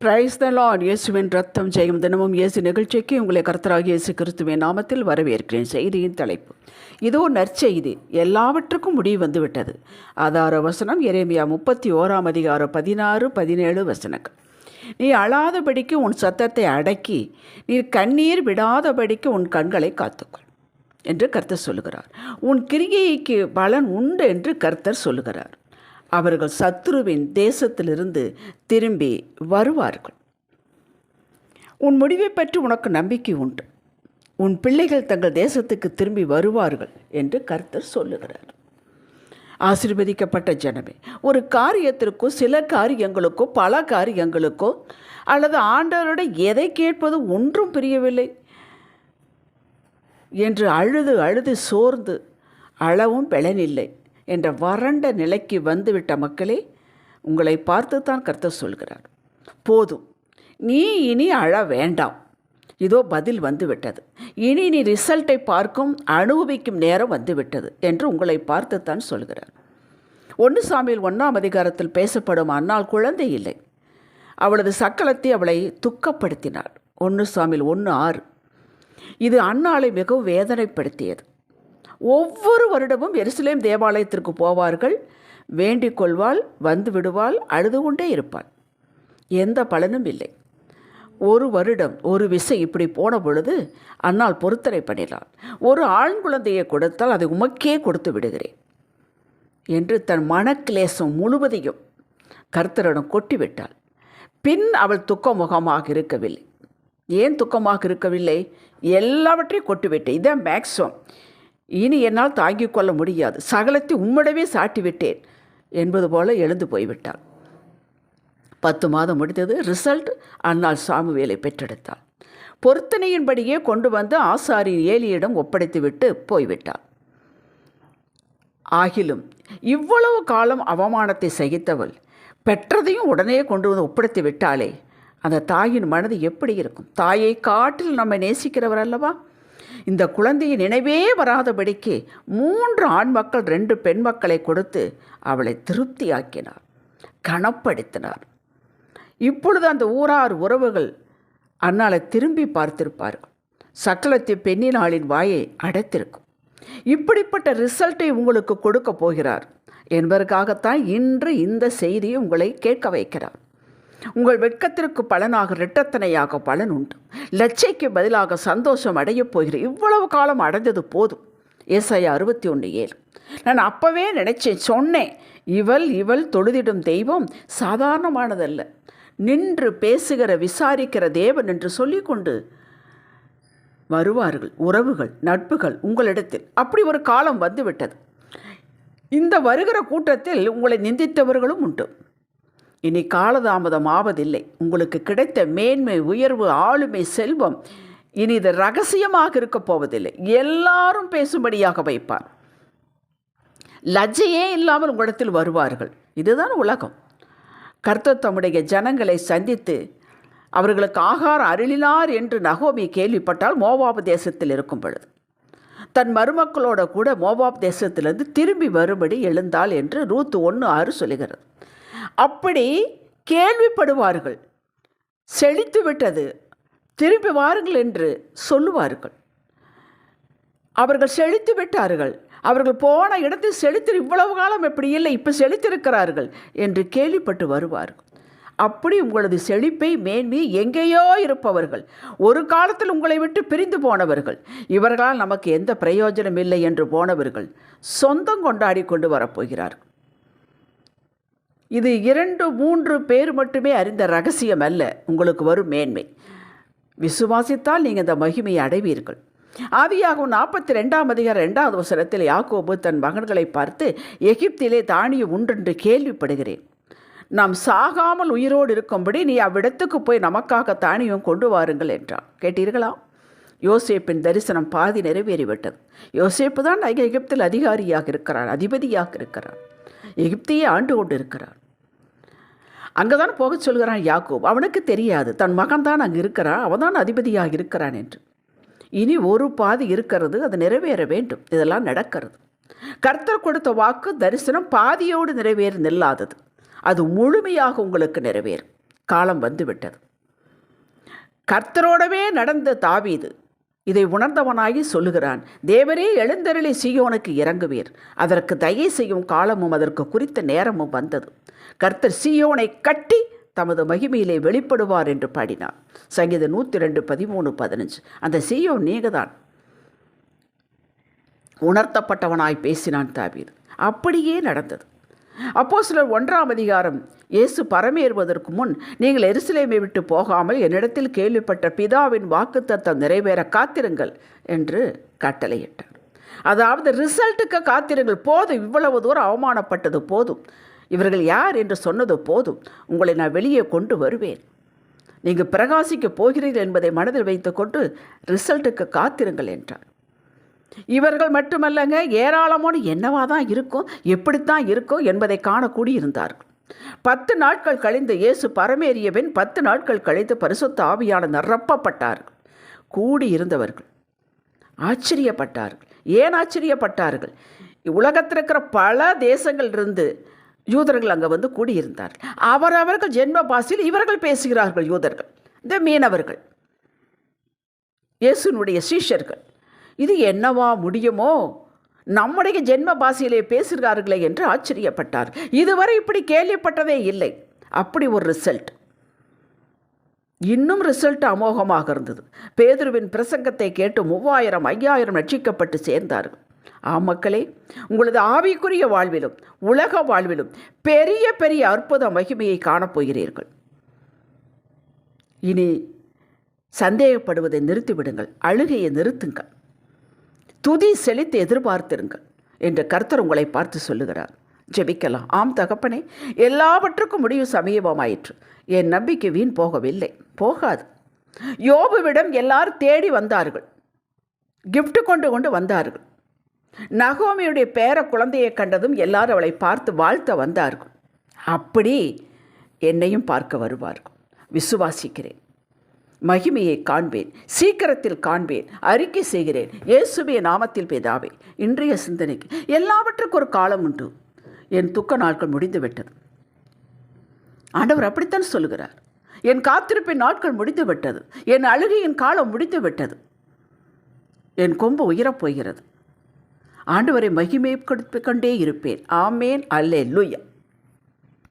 Praise the Lord. இயேசுவின் ரத்தம் ஜெயம். தினமும் இயேசு நிகழ்ச்சிக்கு உங்களை கர்த்தராகிய இயேசு கிறிஸ்துவின் நாமத்தில் வரவேற்கிறேன். செய்தியின் தலைப்பு இதோ நற்செய்தி, எல்லாவற்றுக்கும் முடிவு வந்துவிட்டது. ஆதார வசனம் எரேமியா 31:16-17 வசனங்கள். நீ அழாதபடிக்கு உன் சத்தத்தை அடக்கி, நீ கண்ணீர் விடாதபடிக்கு உன் கண்களை காத்துக்கொள் என்று கர்த்தர் சொல்லுகிறார். உன் கிரியைக்கு பலன் உண்டு என்று கர்த்தர் சொல்லுகிறார். அவர்கள் சத்துருவின் தேசத்திலிருந்து திரும்பி வருவார்கள். உன் முடிவை பற்றி உனக்கு நம்பிக்கை உண்டு. உன் பிள்ளைகள் தங்கள் தேசத்துக்கு திரும்பி வருவார்கள் என்று கர்த்தர் சொல்லுகிறார். ஆசீர்வதிக்கப்பட்ட ஜனமே, ஒரு காரியத்திற்கோ சில காரியங்களுக்கோ பல காரியங்களுக்கோ அல்லது ஆண்டவருடைய எதை கேட்பது ஒன்றும் புரியவில்லை என்று அழுது அழுது சோர்ந்து அளவும் பலனில்லை என்ற வறண்ட நிலைக்கு வந்துவிட்ட மக்களே, உங்களை பார்த்து தான் கர்த்தர் சொல்கிறார், போதும், நீ இனி அழ வேண்டாம், இதோ பதில் வந்துவிட்டது, இனி நீ ரிசல்ட்டை பார்க்கும் அனுபவிக்கும் நேரம் வந்துவிட்டது என்று உங்களை பார்த்து தான் சொல்கிறார். 1 சாமுவேல் 1 பேசப்படும் அன்னாள் குழந்தை இல்லை. அவளது சக்களத்தை அவளை துக்கப்படுத்தினாள். 1 சாமுவேல் 1:6. இது அன்னாளை மிகவும் வேதனைப்படுத்தியது. ஒவ்வொரு வருடமும் எருசலேம் தேவாலயத்திற்கு போவார்கள். வேண்டிக் கொள்வாள், வந்து விடுவாள், அழுது கொண்டே இருப்பாள். எந்த பலனும் இல்லை. ஒரு வருடம் ஒரு விசை இப்படி போன பொழுது அன்னாள் பொருத்தனை பண்ணினாள். ஒரு ஆண் குழந்தையை கொடுத்தால் அதை உமக்கே கொடுத்து விடுகிறேன் என்று தன் மனக்கிலேசம் முழுவதையும் கர்த்தரிடம் கொட்டிவிட்டாள். பின் அவள் துக்கமுகமாக இருக்கவில்லை. ஏன் துக்கமாக இருக்கவில்லை? எல்லாவற்றையும் கொட்டிவிட்டேன், இதான் மேக்ஸிமம், இனி என்னால் தாங்கிக் கொள்ள முடியாது, சகலத்தை உம்மிடவே சாட்டிவிட்டேன் என்பது போல எழுந்து போய்விட்டாள். 10 மாதம் முடித்தது. ரிசல்ட், அன்னாள் சாமுவேலை பெற்றெடுத்தாள். பொருத்தனையின்படியே கொண்டு வந்து ஆசாரியர் ஏலியிடம் ஒப்படைத்துவிட்டு போய்விட்டாள். ஆகிலும் இவ்வளவு காலம் அவமானத்தை சகித்தவள் பெற்றதையும் உடனே கொண்டு வந்து ஒப்படைத்து விட்டாளே, அந்த தாயின் மனது எப்படி இருக்கும்? தாயை காட்டில் நம்மை நேசிக்கிறவர் அல்லவா? இந்த குழந்தையை நினைவே வராதபடிக்கு 3 ஆண் மக்கள் 2 பெண் மக்களை கொடுத்து அவளை திருப்தியாக்கினார், கனப்படுத்தினார். இப்பொழுது அந்த ஊரார் உறவுகள் அன்னாளை திரும்பி பார்த்திருப்பார்கள். சக்களத்தை பெண்ணினாளின் வாயை அடைத்திருக்கும். இப்படிப்பட்ட ரிசல்ட்டை உங்களுக்கு கொடுக்க போகிறார் என்பதற்காகத்தான் இன்று இந்த செய்தியை உங்களை கேட்க வைக்கிறார். உங்கள் வெட்கத்திற்கு பலனாக இரட்டத்தனையாக பலன் உண்டு. லட்சைக்கு பதிலாக சந்தோஷம் அடையப் போகிறேன். இவ்வளவு காலம் அடைந்தது போதும். ஏசாயா 61:7. நான் அப்போவே நினைச்சேன், சொன்னேன், இவள் தொழுதிடும் தெய்வம் சாதாரணமானதல்ல, நின்று பேசுகிற விசாரிக்கிற தேவன் என்று சொல்லிக்கொண்டு வருவார்கள் உறவுகள், நட்புகள் உங்களிடத்தில். அப்படி ஒரு காலம் வந்துவிட்டது. இந்த வருகிற கூட்டத்தில் உங்களை நிந்தித்தவர்களும் உண்டு. இனி காலதாமதம் ஆவதில்லை. உங்களுக்கு கிடைத்த மேன்மை, உயர்வு, ஆளுமை, செல்வம் இனி இது ரகசியமாக இருக்கப் போவதில்லை. எல்லாரும் பேசும்படியாக வைப்பார். லஜ்ஜையே இல்லாமல் உங்களிடத்தில் வருவார்கள். இதுதான் உலகம். கர்த்தர் தம்முடைய ஜனங்களை சந்தித்து அவர்களுக்கு ஆகாரம் அருளினார் என்று நகோமி கேள்விப்பட்டால் மோவாப் தேசத்தில் இருக்கும் பொழுது தன் மருமக்களோட கூட மோவாப் தேசத்திலிருந்து திரும்பி வரும்படி எழுந்தாள் என்று ரூத் 1:6 சொல்லுகிறது. அப்படி கேள்விப்படுவார்கள். செழித்து விட்டது, திரும்பி வாருங்கள் என்று சொல்லுவார்கள். அவர்கள் செழித்து விட்டார்கள், அவர்கள் போன இடத்தில் செழித்து, இவ்வளவு காலம் எப்படி இல்லை, இப்போ செழித்திருக்கிறார்கள் என்று கேள்விப்பட்டு வருவார்கள். அப்படி உங்களது செழிப்பை, மேன்மையை எங்கேயோ இருப்பவர்கள், ஒரு காலத்தில் உங்களை விட்டு பிரிந்து போனவர்கள், இவர்களால் நமக்கு எந்த பிரயோஜனம் இல்லை என்று போனவர்கள் சொந்தம் கொண்டாடி கொண்டு வரப்போகிறார்கள். இது 2-3 பேர் மட்டுமே அறிந்த ரகசியம் அல்ல. உங்களுக்கு வரும் மேன்மை விசுவாசித்தால் நீங்கள் இந்த மகிமையை அடைவீர்கள். ஆதியாகமம் 42:2 யாக்கோபு தன் மகன்களை பார்த்து, எகிப்திலே தானியம் உண்டென்று கேள்விப்படுகிறேன், நாம் சாகாமல் உயிரோடு இருக்கும்படி நீ அவ்விடத்துக்கு போய் நமக்காக தானியம் கொண்டு வாருங்கள் என்றான். கேட்டீர்களா? யோசேப்பின் தரிசனம் பாதி நிறைவேறிவிட்டது. யோசேப்பு தான் எகிப்தில் அதிகாரியாக இருக்கிறான், அதிபதியாக இருக்கிறான், எகிப்தையே ஆண்டு கொண்டு இருக்கிறான். அங்கே தான் போக சொல்கிறான் யாக்கோப். அவனுக்கு தெரியாது தன் மகன் தான் அங்கே இருக்கிறான், அவன் தான் அதிபதியாக இருக்கிறான் என்று. இனி ஒரு பாதி இருக்கிறது, அது நிறைவேற வேண்டும். இதெல்லாம் நடக்கிறது. கர்த்தர் கொடுத்த வாக்கு தரிசனம் பாதியோடு நிறைவேற நில்லாதது. அது முழுமையாக உங்களுக்கு நிறைவேறும். காலம் வந்துவிட்டது. கர்த்தரோடவே நடந்த தாவீது இதை உணர்ந்தவனாகி சொல்லுகிறான், தேவரே எழுந்தருளி சீயோனுக்கு இறங்குவீர், அதற்கு தயை செய்யும் காலமும் அதற்கு குறித்த நேரமும் வந்தது. கர்த்தர் சீயோனை கட்டி தமது மகிமையிலே வெளிப்படுவார் என்று பாடினார். சங்கீதம் 102, 13, 15. அந்த சீயோன் நீங்கதான். உணர்த்தப்பட்டவனாய் பேசினான் தாவீது. அப்படியே நடந்தது. அப்போஸ்தலர் 1ஆம் அதிகாரம், இயேசு பரமேறுவதற்கு முன், நீங்கள் எருசலேமை விட்டு போகாமல் என்னிடத்தில் கேள்விப்பட்ட பிதாவின் வாக்குத்தத்தம் நிறைவேற காத்திருங்கள் என்று கட்டளையிட்டார். அதாவது ரிசல்ட்டுக்கு காத்திருங்கள். போதும், இவ்வளவு தூரம் அவமானப்பட்டது போதும், இவர்கள் யார் என்று சொன்னது போதும், உங்களை நான் வெளியே கொண்டு வருவேன், நீங்கள் பிரகாசிக்கப் போகிறீர்கள் என்பதை மனதில் வைத்துக்கொண்டு ரிசல்ட்டுக்கு காத்திருங்கள் என்றார். இவர்கள் மட்டுமல்லங்க, ஏராளமான என்னவா தான் இருக்கும், எப்படித்தான் இருக்கும் என்பதை காணக்கூடியிருந்தார்கள். 10 நாட்கள் கழிந்து இயேசு பரமேறியபின் 10 நாட்கள் கழித்து பரிசுத்த ஆவியான நிரப்பப்பட்டார்கள். கூடியிருந்தவர்கள் ஆச்சரியப்பட்டார்கள். ஏன் ஆச்சரியப்பட்டார்கள்? உலகத்தில் இருக்கிற பல தேசங்களிலிருந்து யூதர்கள் அங்கே வந்து கூடியிருந்தார்கள். அவரவர்கள் ஜென்ம பாஷையில் இவர்கள் பேசுகிறார்கள். யூதர்கள், இந்த மீனவர்கள், இயேசுனுடைய சீஷர்கள். இது என்னவா முடியுமோ, நம்முடைய ஜென்ம பாஷையிலே பேசுகிறார்களே என்று ஆச்சரியப்பட்டார். இதுவரை இப்படி கேள்விப்பட்டதே இல்லை. அப்படி ஒரு ரிசல்ட். இன்னும் ரிசல்ட் அமோகமாக இருந்தது. பேதுருவின் பிரசங்கத்தை கேட்டு 3000, 5000 ரட்சிக்கப்பட்டு சேர்ந்தார்கள். மக்களே, உங்களது ஆவிக்குரிய வாழ்விலும் உலக வாழ்விலும் பெரிய பெரிய அற்புத மகிமையை காணப்போகிறீர்கள். இனி சந்தேகப்படுவதை நிறுத்திவிடுங்கள், அழுகையை நிறுத்துங்கள், துதி செலுத்தி எதிர்பார்த்திருங்கள் என்று கர்த்தர் உங்களை பார்த்து சொல்லுகிறார். ஜெபிக்கலாம். ஆம் தகப்பனே, எல்லாவற்றுக்கும் முடிவு சமீபமாயிற்று. என் நம்பிக்கை வீண் போகவில்லை, போகாது. யோபுவிடம் எல்லாரும் தேடி வந்தார்கள், கிஃப்ட் கொண்டு வந்தார்கள். நகோமியுடைய பேர குழந்தையை கண்டதும் எல்லாரும் அவளை பார்த்து வாழ்த்த வந்தார்கள். அப்படி என்னையும் பார்க்க வருவார்கள். விசுவாசிக்கிறேன், மகிமையை காண்பேன், சீக்கிரத்தில் காண்பேன், அறிக்கை செய்கிறேன். இயேசுவே நாமத்தில் பிதாவே. இன்றைய சிந்தனைக்கு எல்லாவற்றுக்கும் ஒரு காலம் உண்டு. என் துக்க நாட்கள் முடிந்துவிட்டது. ஆண்டவர் அப்படித்தான் சொல்லுகிறார். என் காத்திருப்பின் நாட்கள் முடிந்து விட்டது. என் அழுகையின் காலம் முடிந்து விட்டது. என் கொம்பு உயரப் போகிறது. ஆண்டவரை மகிமை கொடுத்து கொண்டே இருப்பேன். ஆமேன். அல்லேலூயா.